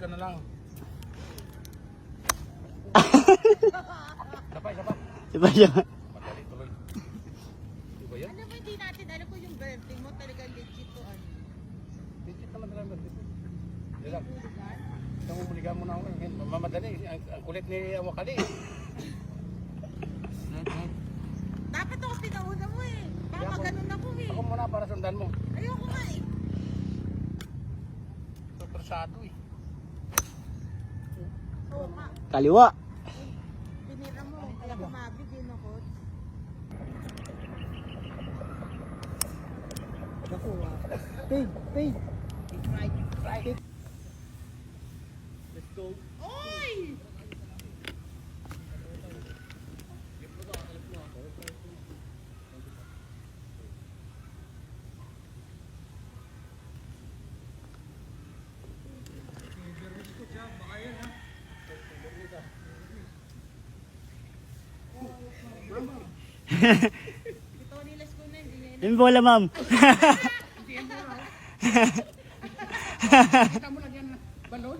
ka na lang. Sabay. Diba siya? Madali tuloy. Di ba yan? Ano ba hindi natin alam kung yung birthday mo talaga legit to ano? Legit naman talaga. Di lang. Hulugan? Namumuligan mo na ako. Mamadali. Ang kulit ni Wakali. Dapat ako pinauna mo eh. Baka ganun ako eh. Ako muna para sundan mo. Ayoko nga eh. Persado eh. Oo nga. Kaliwa. Binira mo. Kaya kumabig din ako. Pig. Right. Let's go. Oy! Ito nilas ko na hindi niya. Yung bola, ma'am. Kita mo lang yan. Balon.